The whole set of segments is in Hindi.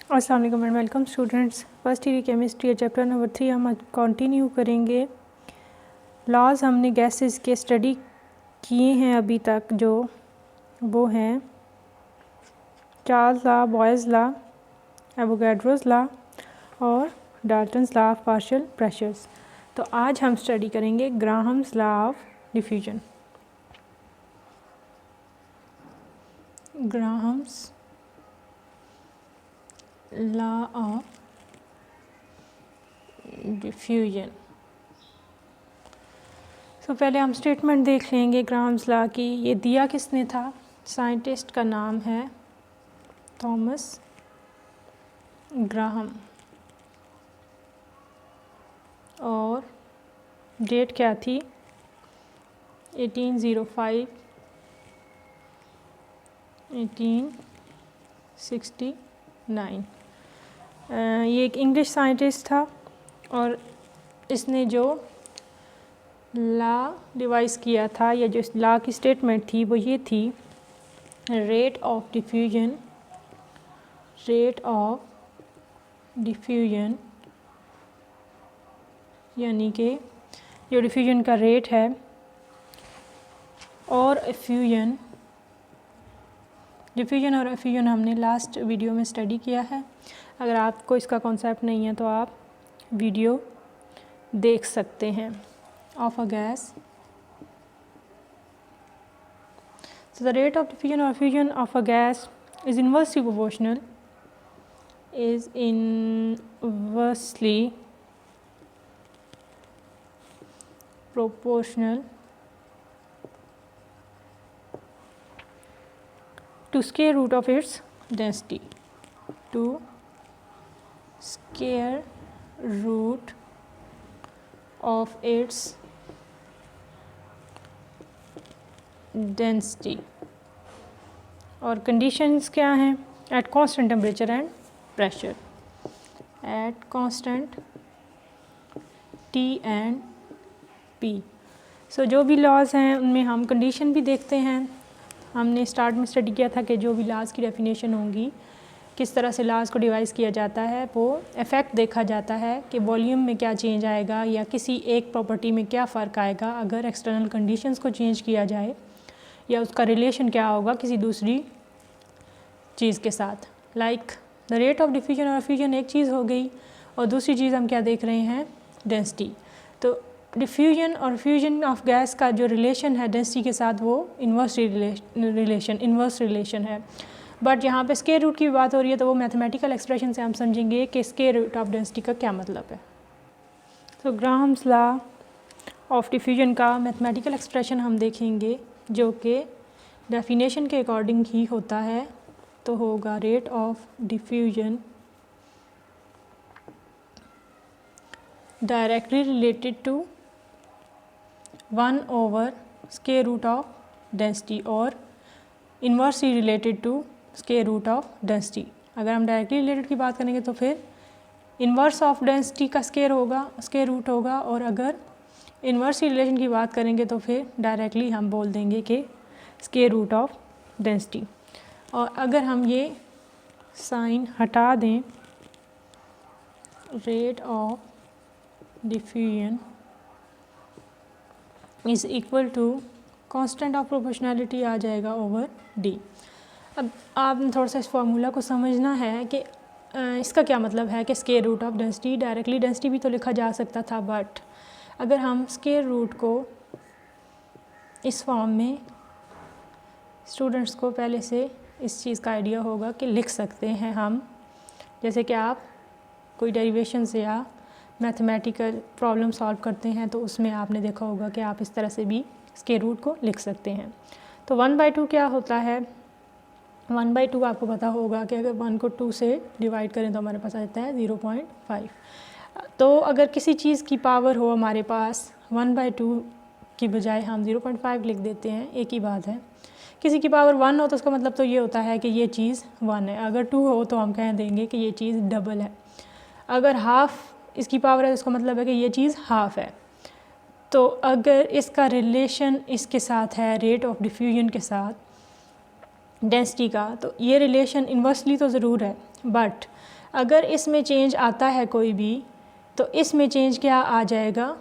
अस्सलाम वालेकुम and welcome students. First year chemistry chapter number 3 हम कंटिन्यू करेंगे। लॉज हमने गैसेस के स्टडी किए हैं अभी तक, जो वो हैं Charles law, Boyle's law, Avogadro's law और Dalton's law of partial pressures. तो आज हम स्टडी करेंगे Graham's law of diffusion. Graham's law of diffusion. तो पहले हम स्टेटमेंट देख लेंगे ग्राहम्स लॉ की। ये दिया किसने था? साइंटिस्ट का नाम है थॉमस ग्राहम और डेट क्या थी? 1805 1869। ये एक इंग्लिश साइंटिस्ट था और इसने जो लॉ डिवाइस किया था या जो लॉ की स्टेटमेंट थी वो ये थी, रेट ऑफ डिफ्यूजन यानी कि जो डिफ्यूजन का रेट है और डिफ्यूजन और एफ्यूजन हमने लास्ट वीडियो में स्टडी किया है। अगर आपको इसका कॉन्सेप्ट नहीं है तो आप वीडियो देख सकते हैं। Of a gas, so the rate of diffusion or fusion of a gas is inversely proportional to square root of its density, to square root of its density। और कंडीशंस क्या हैं? At constant temperature and pressure, at constant T and P. So जो भी लॉज हैं उनमें हम कंडीशन भी देखते हैं। हमने स्टार्ट में स्टडी किया था कि जो भी लॉज की डेफिनेशन होंगी, किस तरह से लॉज को डिवाइस किया जाता है, वो इफ़ेक्ट देखा जाता है कि वॉल्यूम में क्या चेंज आएगा या किसी एक प्रॉपर्टी में क्या फ़र्क आएगा अगर एक्सटर्नल कंडीशंस को चेंज किया जाए, या उसका रिलेशन क्या होगा किसी दूसरी चीज़ के साथ। Like the rate of diffusion और फ्यूजन एक चीज़ हो गई और दूसरी चीज़ हम क्या देख रहे हैं? डेंसिटी। तो डिफ्यूजन और फ्यूजन ऑफ गैस का जो रिलेशन है डेंसिटी के साथ वो इन्वर्स रिलेशन है। बट यहाँ पे स्क्वायर रूट की बात हो रही है तो वो मैथमेटिकल एक्सप्रेशन से हम समझेंगे कि स्क्वायर रूट ऑफ डेंसिटी का क्या मतलब है। तो ग्राहम्स लॉ ऑफ डिफ्यूजन का मैथमेटिकल एक्सप्रेशन हम देखेंगे जो कि डेफिनेशन के अकॉर्डिंग ही होता है। तो होगा rate of diffusion directly related to one by square root of density और inversely related to square root of density. अगर हम डायरेक्टली रिलेटेड की बात करेंगे तो फिर इन्वर्स ऑफ डेंसिटी का स्क्वायर रूट होगा, और अगर इन्वर्सली रिलेशन की बात करेंगे तो फिर डायरेक्टली हम बोल देंगे कि स्क्वायर रूट ऑफ डेंसिटी। और अगर हम ये साइन हटा दें, rate of diffusion is equal to constant of proportionality आ जाएगा ओवर डी। अब आपने थोड़ा सा इस फार्मूला को समझना है कि इसका क्या मतलब है कि square root of density, directly density भी तो लिखा जा सकता था, बट अगर हम स्क्वायर रूट को इस फॉर्म में, स्टूडेंट्स को पहले से इस चीज़ का आइडिया होगा कि लिख सकते हैं हम, जैसे कि आप कोई डेरिवेशन से या मैथमेटिकल प्रॉब्लम सॉल्व करते हैं तो उसमें आपने देखा होगा कि आप इस तरह से भी स्क्वायर रूट को लिख सकते हैं। तो 1/2 क्या होता है? 1/2 आपको पता होगा कि अगर 1 को 2 से डिवाइड करें तो हमारे पास आ जाता है 0.5। तो अगर किसी चीज़ की पावर हो हमारे पास 1/2 की बजाय हम 0.5 लिख देते हैं, एक ही बात है। किसी की पावर 1 हो तो उसका मतलब तो ये होता है कि ये चीज़ 1 है। अगर 2 हो तो हम कह देंगे कि ये चीज़ डबल है। अगर हाफ़ इसकी पावर है तो इसका मतलब है कि ये चीज़ हाफ़ है। तो अगर इसका रिलेशन इसके साथ है रेट ऑफ डिफ्यूजन के साथ, डेंसिटी का, तो ये रिलेशन इन्वर्सली तो ज़रूर है, बट अगर इसमें चेंज आता है कोई भी, तो इसमें चेंज क्या आ जाएगा,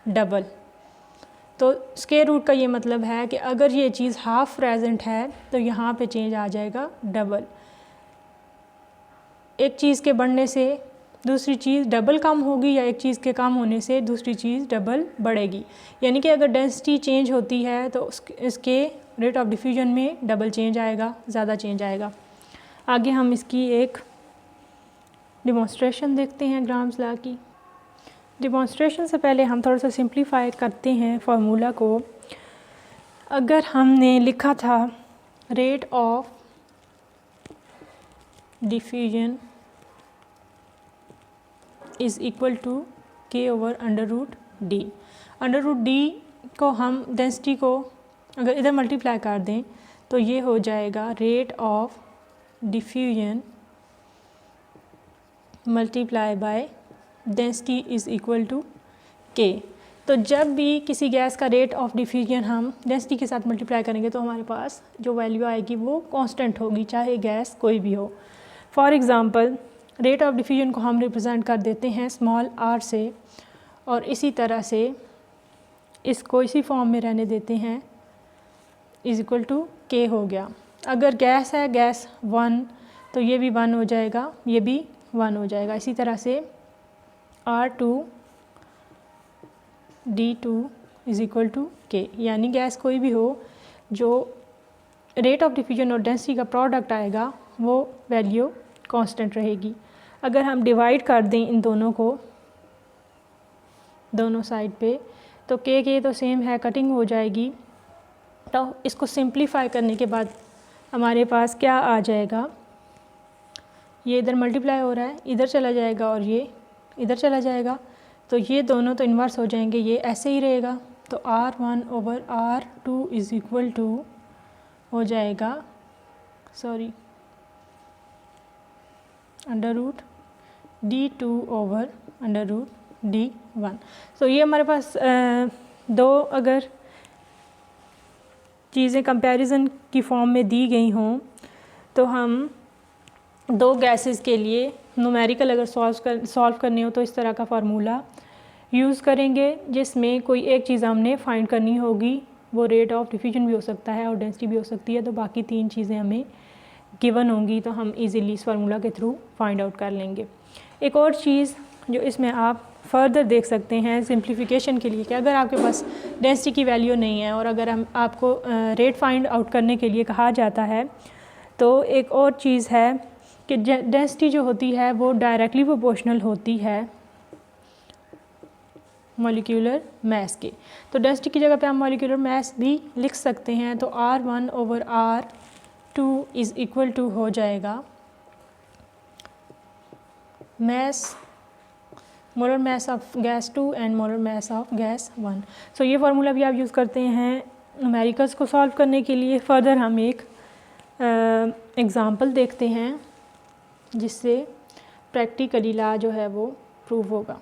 डबल। तो स्क्वायर रूट का ये मतलब है कि अगर ये चीज़ हाफ प्रेजेंट है तो यहाँ पे चेंज आ जाएगा डबल। एक चीज़ के बढ़ने से दूसरी चीज़ डबल कम होगी, या एक चीज़ के कम होने से दूसरी चीज़ डबल बढ़ेगी। यानी कि अगर डेंसिटी चेंज होती है तो इसके रेट ऑफ डिफ्यूजन में डबल चेंज आएगा, ज़्यादा चेंज आएगा। आगे हम इसकी एक डिमॉन्स्ट्रेशन देखते हैं ग्राम्स लॉ की। डिमॉन्स्ट्रेशन से पहले हम थोड़ा सा सिंप्लीफाई करते हैं फार्मूला को। अगर हमने लिखा था rate of diffusion is equal to K over under root D. Under root D को हम डेंसिटी को अगर इधर मल्टीप्लाई कर दें तो ये हो जाएगा rate of diffusion multiply by density is equal to K. तो जब भी किसी गैस का रेट ऑफ डिफ्यूजन हम डेंसिटी के साथ मल्टीप्लाई करेंगे तो हमारे पास जो वैल्यू आएगी वो कांस्टेंट होगी, चाहे गैस कोई भी हो। For example rate of diffusion को हम रिप्रेजेंट कर देते हैं स्मॉल आर से, और इसी तरह से इसको इसी फॉर्म में रहने देते हैं, इज़ इक्वल टू के हो गया। अगर गैस है गैस 1 तो ये भी 1 हो जाएगा, ये भी 1 हो जाएगा। इसी तरह से R2 D2 is equal to के, यानी गैस कोई भी हो जो रेट ऑफ डिफ्यूजन और डेंसिटी का प्रोडक्ट आएगा वो वैल्यू कांस्टेंट रहेगी। अगर हम डिवाइड कर दें इन दोनों को दोनों साइड पे तो के तो सेम है, कटिंग हो जाएगी। तो इसको सिंप्लीफाई करने के बाद हमारे पास क्या आ जाएगा, ये इधर मल्टीप्लाई हो रहा है, इधर चला जाएगा और ये इधर चला जाएगा, तो ये दोनों तो इन्वर्स हो जाएंगे, ये ऐसे ही रहेगा। तो R1 over R2 is equal to हो जाएगा, sorry, under root D2 over under root D1। तो ये हमारे पास दो अगर चीज़ें कंपैरिजन की फॉर्म में दी गई हों तो हम दो गैसेस के लिए न्यूमेरिकल अगर सॉल्व करने हो तो इस तरह का फार्मूला यूज़ करेंगे, जिसमें कोई एक चीज़ हमने फाइंड करनी होगी, वो रेट ऑफ डिफ्यूजन भी हो सकता है और डेंसिटी भी हो सकती है। तो बाकी तीन चीज़ें हमें गिवन होंगी तो हम इजीली इस फार्मूला के थ्रू फाइंड आउट कर लेंगे। एक और चीज़ जो इसमें आप फर्दर देख सकते हैं सिंप्लीफिकेशन के लिए कि अगर आपके पास डेंसिटी की वैल्यू नहीं है और अगर हम आपको रेट फाइंड आउट करने के लिए कहा जाता है, तो एक और चीज़ है कि डेंसिटी जो होती है वो डायरेक्टली प्रोपोर्शनल होती है मॉलिक्यूलर मास के। तो डेंसिटी की जगह पे हम मॉलिक्यूलर मास भी लिख सकते हैं। तो R1 over R2 is equal to हो जाएगा mass, molar mass of gas 2 and molar mass of gas 1। So ये फार्मूला भी आप यूज़ करते हैं न्यूमेरिकल्स को सॉल्व करने के लिए। फर्दर हम एक एग्ज़ाम्पल देखते हैं जिससे प्रैक्टिकली लॉ जो है वो प्रूव होगा।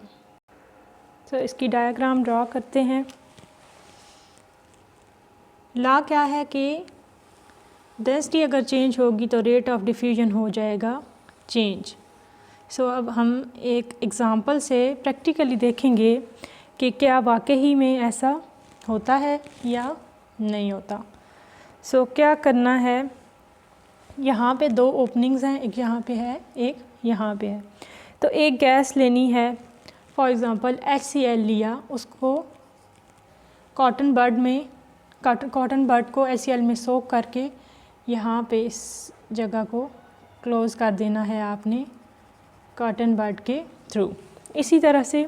तो इसकी डायग्राम ड्रॉ करते हैं। लॉ क्या है कि डेंसिटी अगर चेंज होगी तो रेट ऑफ डिफ्यूजन हो जाएगा चेंज। सो अब हम एक एग्ज़ाम्पल से प्रैक्टिकली देखेंगे कि क्या वाकई में ऐसा होता है या नहीं होता। सो क्या करना है, यहाँ पे दो ओपनिंग्स हैं, एक यहाँ पे है एक यहाँ पे है। तो एक गैस लेनी है, फॉर एग्ज़ाम्पल HCl लिया, उसको कॉटन बड को HCl में सोक करके यहाँ पे इस जगह को क्लोज़ कर देना है आपने कॉटन बड के थ्रू। इसी तरह से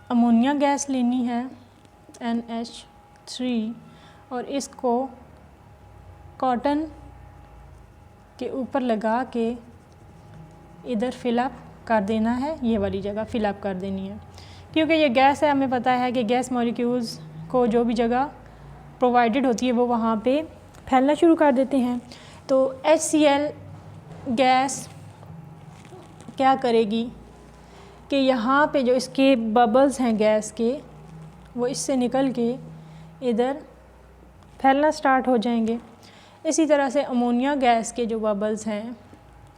अमोनिया गैस लेनी है NH3 और इसको कॉटन के ऊपर लगा के इधर फिलअप कर देना है, ये वाली जगह फिलअप कर देनी है। क्योंकि ये गैस है, हमें पता है कि गैस मॉलिक्यूल्स को जो भी जगह प्रोवाइडेड होती है वो वहाँ पे फैलना शुरू कर देते हैं। तो HCl गैस क्या करेगी कि यहाँ पे जो इसके बबल्स हैं गैस के, वो इससे निकल के इधर फैलना स्टार्ट हो जाएंगे। इसी तरह से अमोनिया गैस के जो बबल्स हैं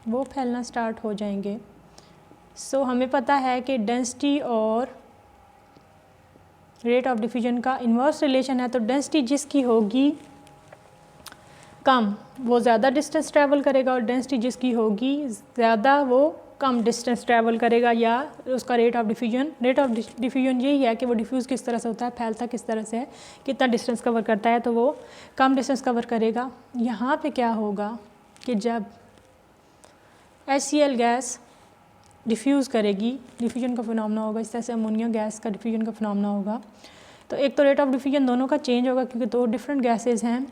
वो फैलना स्टार्ट हो जाएंगे। सो हमें पता है कि डेंसिटी और रेट ऑफ डिफ्यूजन का इन्वर्स रिलेशन है। तो डेंसिटी जिसकी होगी कम वो ज़्यादा डिस्टेंस ट्रैवल करेगा, और डेंसिटी जिसकी होगी ज़्यादा वो कम डिस्टेंस ट्रैवल करेगा, या उसका रेट ऑफ डिफ्यूजन यही है कि वो डिफ्यूज़ किस तरह से होता है, फैलता किस तरह से है, कितना डिस्टेंस कवर करता है, तो वो कम डिस्टेंस कवर करेगा। यहाँ पे क्या होगा कि जब HCl गैस डिफ्यूज़ करेगी, डिफ्यूजन का फिनोमेना होगा, इस तरह से अमोनिया गैस का डिफ्यूजन का फिनोमेना होगा। तो एक तो रेट ऑफ डिफ्यूजन दोनों का चेंज होगा, क्योंकि दो डिफरेंट गैसेज हैं।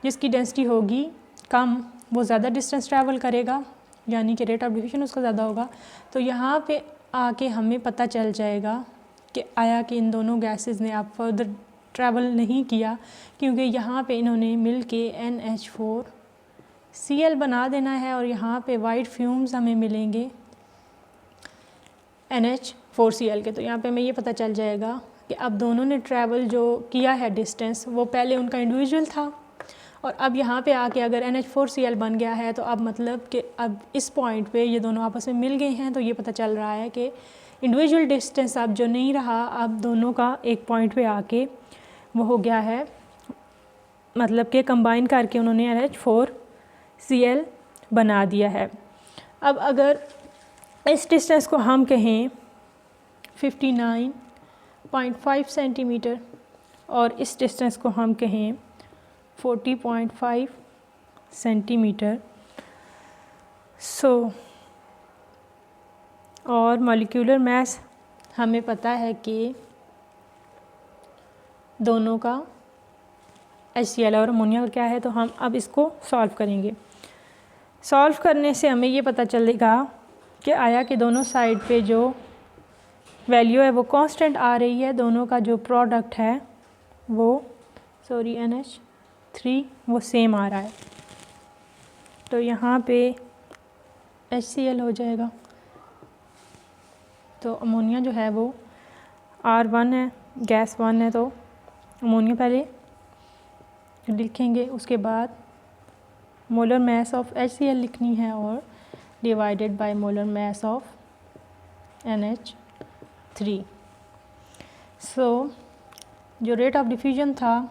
जिसकी डेंसिटी होगी कम वो ज़्यादा डिस्टेंस ट्रैवल करेगा, यानी कि रेट ऑफ डिफ्यूजन उसका ज़्यादा होगा। तो यहाँ पे आके हमें पता चल जाएगा कि आया कि इन दोनों गैसेस ने आप फर्दर ट्रैवल नहीं किया, क्योंकि यहाँ पे इन्होंने मिल के NH4Cl बना देना है, और यहाँ पे वाइट फ्यूम्स हमें मिलेंगे NH4Cl के। तो यहाँ पे हमें ये पता चल जाएगा कि अब दोनों ने ट्रैवल जो किया है डिस्टेंस, वो पहले उनका इंडिविजुअल था, और अब यहाँ पे आके अगर NH4Cl बन गया है, तो अब मतलब कि अब इस पॉइंट पे ये दोनों आपस में मिल गए हैं। तो ये पता चल रहा है कि इंडिविजुअल डिस्टेंस अब जो नहीं रहा, अब दोनों का एक पॉइंट पे आके वो हो गया है, मतलब कि कंबाइन करके उन्होंने NH4Cl बना दिया है। अब अगर इस डिस्टेंस को हम कहें 59.5 सेंटीमीटर, और इस डिस्टेंस को हम कहें 40.5 सेंटीमीटर, और मॉलिक्यूलर मास हमें पता है कि दोनों का HCl और अमोनिया का क्या है। तो हम अब इसको सॉल्व करेंगे। सॉल्व करने से हमें ये पता चलेगा कि आया कि दोनों साइड पे जो वैल्यू है वो कांस्टेंट आ रही है, दोनों का जो प्रोडक्ट है वो NH3 वो सेम आ रहा है। तो यहाँ पे HCl हो जाएगा, तो अमोनिया जो है वो R1 है, गैस 1 है, तो अमोनिया पहले लिखेंगे, उसके बाद मोलर मास ऑफ HCl लिखनी है, और divided by molar mass of NH3। जो रेट ऑफ डिफ्यूजन था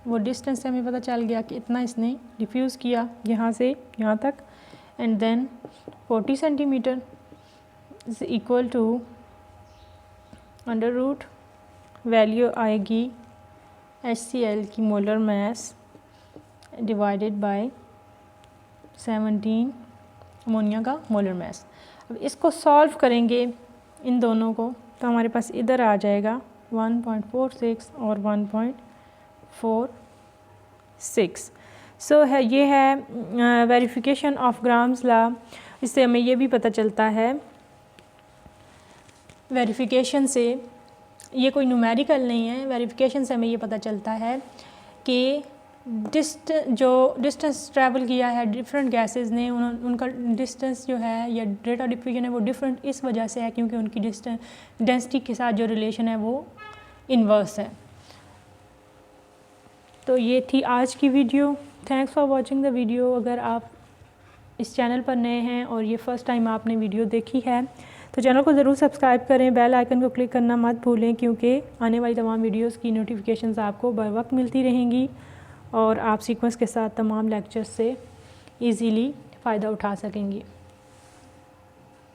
वो डिस्टेंस से हमें पता चल गया कि इतना इसने डिफ्यूज़ किया यहाँ से यहाँ तक, and then 40 centimetre is equal to under root value आएगी HCl की molar mass divided by 17 ammonia का मोलर मास। अब इसको सॉल्व करेंगे इन दोनों को, तो हमारे पास इधर आ जाएगा 1.46 और 1.46। है ये है वेरिफिकेशन ऑफ ग्राम्स लॉ। इससे हमें ये भी पता चलता है, वेरिफिकेशन से, ये कोई न्यूमेरिकल नहीं है, वेरिफिकेशन से हमें ये पता चलता है कि डिस्टेंस ट्रैवल किया है डिफरेंट गैसेस ने, उनका डिस्टेंस जो है या रेट ऑफ डिफ्यूजन है वो डिफरेंट इस वजह से है क्योंकि उनकी डेंसिटी के साथ जो रिलेशन है वो इन्वर्स है। तो ये थी आज की video. Thanks for watching the video. अगर आप इस चैनल पर नए हैं और ये फ़र्स्ट टाइम आपने वीडियो देखी है तो चैनल को ज़रूर सब्सक्राइब करें, बेल आइकन को क्लिक करना मत भूलें, क्योंकि आने वाली तमाम वीडियोस की नोटिफिकेशंस आपको बर वक्त मिलती रहेंगी और आप सीक्वेंस के साथ तमाम लेक्चर्स से इजीली फ़ायदा उठा सकेंगी।